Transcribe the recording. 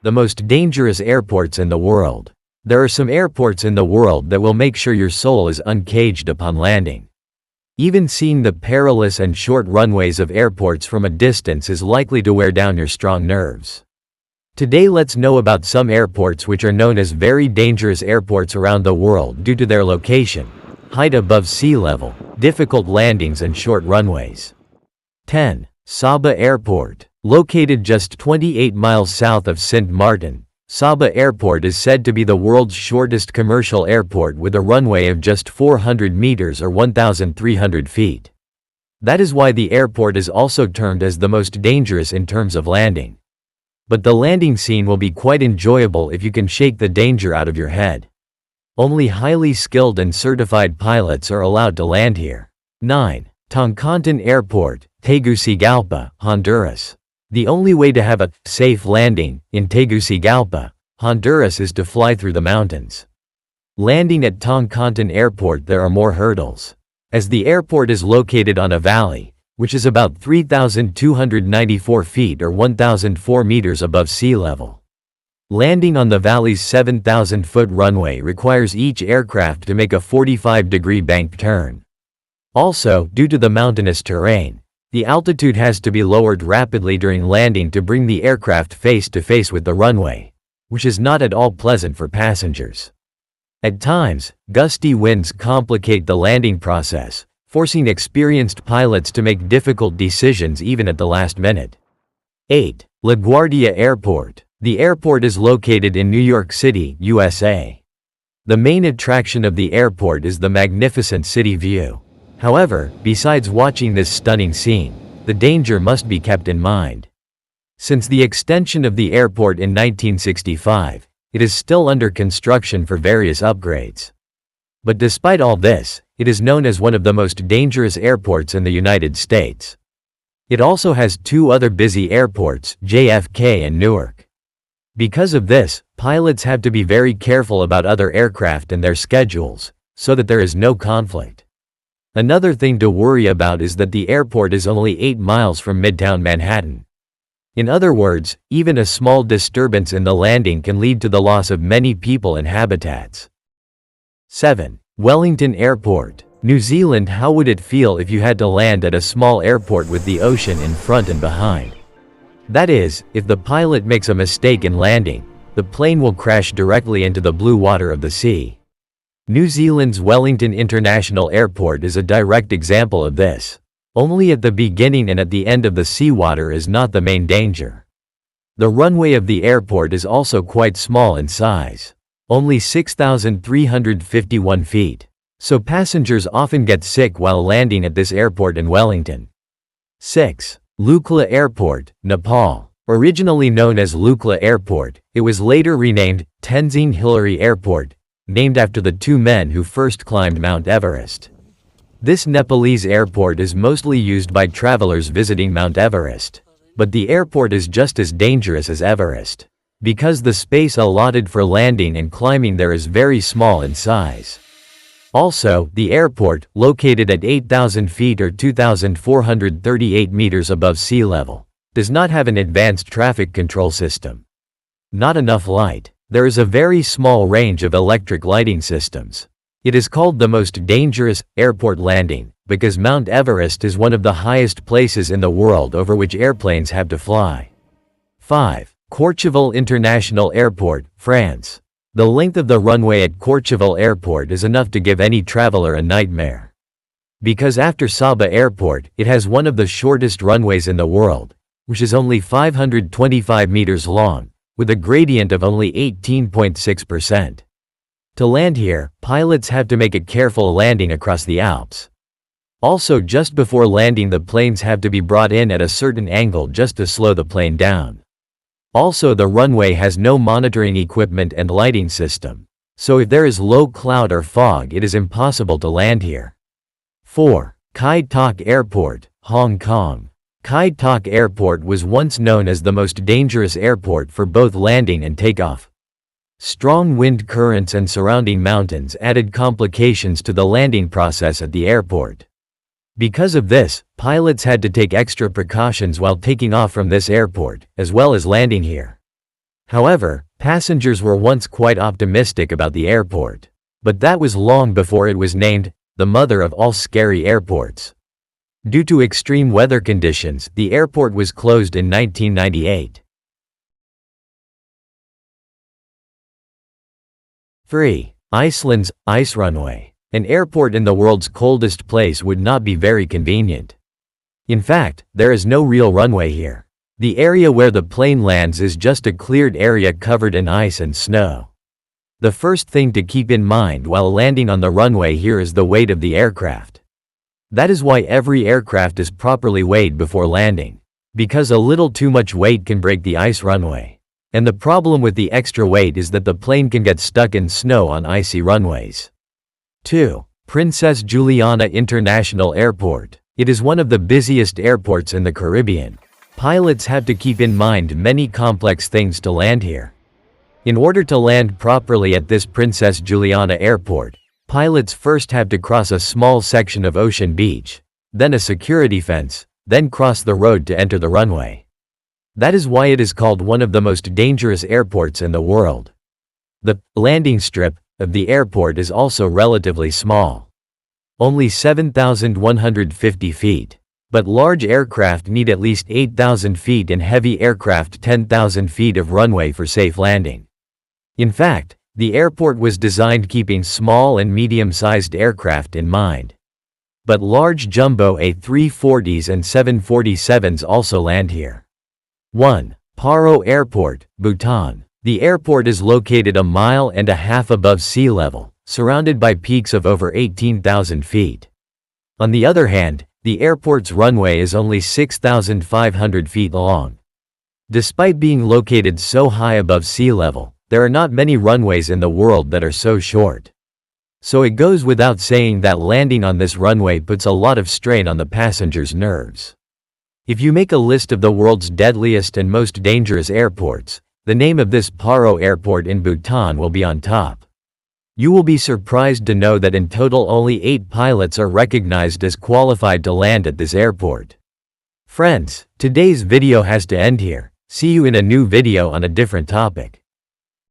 The most dangerous airports in the world. There are some airports in the world that will make sure your soul is uncaged upon landing. Even seeing the perilous and short runways of airports from a distance is likely to wear down your strong nerves. Today let's know about some airports which are known as very dangerous airports around the world due to their location, height above sea level, difficult landings and short runways. 10. Sabah Airport. Located just 28 miles south of Sint Maarten, Sabah Airport is said to be the world's shortest commercial airport with a runway of just 400 meters or 1,300 feet. That is why the airport is also termed as the most dangerous in terms of landing. But the landing scene will be quite enjoyable if you can shake the danger out of your head. Only highly skilled and certified pilots are allowed to land here. 9. Tangkatan Airport, Tegucigalpa, Honduras. The only way to have a safe landing in Tegucigalpa, Honduras is to fly through the mountains. Landing at Tangkatan Airport there are more hurdles. As the airport is located on a valley, which is about 3,294 feet or 1,004 meters above sea level. Landing on the valley's 7,000-foot runway requires each aircraft to make a 45-degree bank turn. Also, due to the mountainous terrain, the altitude has to be lowered rapidly during landing to bring the aircraft face to face with the runway, which is not at all pleasant for passengers. At times, gusty winds complicate the landing process, forcing experienced pilots to make difficult decisions even at the last minute. 8. LaGuardia Airport. The airport is located in New York City, USA. The main attraction of the airport is the magnificent city view. However, besides watching this stunning scene, the danger must be kept in mind. Since the extension of the airport in 1965, it is still under construction for various upgrades. But despite all this, it is known as one of the most dangerous airports in the United States. It also has two other busy airports, JFK and Newark. Because of this, pilots have to be very careful about other aircraft and their schedules, so that there is no conflict. Another thing to worry about is that the airport is only 8 miles from Midtown Manhattan. In other words, even a small disturbance in the landing can lead to the loss of many people and habitats. 7. Wellington Airport, New Zealand. How would it feel if you had to land at a small airport with the ocean in front and behind? That is, if the pilot makes a mistake in landing, the plane will crash directly into the blue water of the sea. New Zealand's Wellington International Airport is a direct example of this. Only at the beginning and at the end of the seawater is not the main danger. The runway of the airport is also quite small in size, only 6,351 feet. So passengers often get sick while landing at this airport in Wellington. 6. Lukla Airport, Nepal. Originally known as Lukla Airport, it was later renamed Tenzing Hillary Airport, named after the two men who first climbed Mount Everest. This Nepalese airport is mostly used by travelers visiting Mount Everest. But the airport is just as dangerous as Everest, because the space allotted for landing and climbing there is very small in size. Also, the airport, located at 8,000 feet or 2,438 meters above sea level, does not have an advanced traffic control system. Not enough light. There is a very small range of electric lighting systems. It is called the most dangerous airport landing because Mount Everest is one of the highest places in the world over which airplanes have to fly. 5. Courchevel International Airport, France. The length of the runway at Courchevel Airport is enough to give any traveler a nightmare. Because after Sabah Airport, it has one of the shortest runways in the world, which is only 525 meters long, with a gradient of only 18.6%. To land here, pilots have to make a careful landing across the Alps. Also, just before landing, the planes have to be brought in at a certain angle just to slow the plane down. Also, the runway has no monitoring equipment and lighting system, so if there is low cloud or fog, it is impossible to land here. 4. Kai Tak Airport, Hong Kong. Kai Tak Airport was once known as the most dangerous airport for both landing and takeoff. Strong wind currents and surrounding mountains added complications to the landing process at the airport. Because of this, pilots had to take extra precautions while taking off from this airport, as well as landing here. However, passengers were once quite optimistic about the airport. But that was long before it was named the mother of all scary airports. Due to extreme weather conditions, the airport was closed in 1998. 3. Iceland's ice runway. An airport in the world's coldest place would not be very convenient. In fact, there is no real runway here. The area where the plane lands is just a cleared area covered in ice and snow. The first thing to keep in mind while landing on the runway here is the weight of the aircraft. That is why every aircraft is properly weighed before landing, because a little too much weight can break the ice runway. And the problem with the extra weight is that the plane can get stuck in snow on icy runways. 2. Princess Juliana International Airport. It is one of the busiest airports in the Caribbean. Pilots have to keep in mind many complex things to land here. In order to land properly at this Princess Juliana Airport, pilots first have to cross a small section of ocean beach, then a security fence, then cross the road to enter the runway. That is why it is called one of the most dangerous airports in the world. The landing strip of the airport is also relatively small. Only 7,150 feet. But large aircraft need at least 8,000 feet and heavy aircraft 10,000 feet of runway for safe landing. In fact, the airport was designed keeping small and medium-sized aircraft in mind. But large jumbo A340s and 747s also land here. 1. Paro Airport, Bhutan. The airport is located 1.5 miles above sea level, surrounded by peaks of over 18,000 feet. On the other hand, the airport's runway is only 6,500 feet long. Despite being located so high above sea level, there are not many runways in the world that are so short. So it goes without saying that landing on this runway puts a lot of strain on the passengers' nerves. If you make a list of the world's deadliest and most dangerous airports, the name of this Paro Airport in Bhutan will be on top. You will be surprised to know that in total only 8 pilots are recognized as qualified to land at this airport. Friends, today's video has to end here. See you in a new video on a different topic.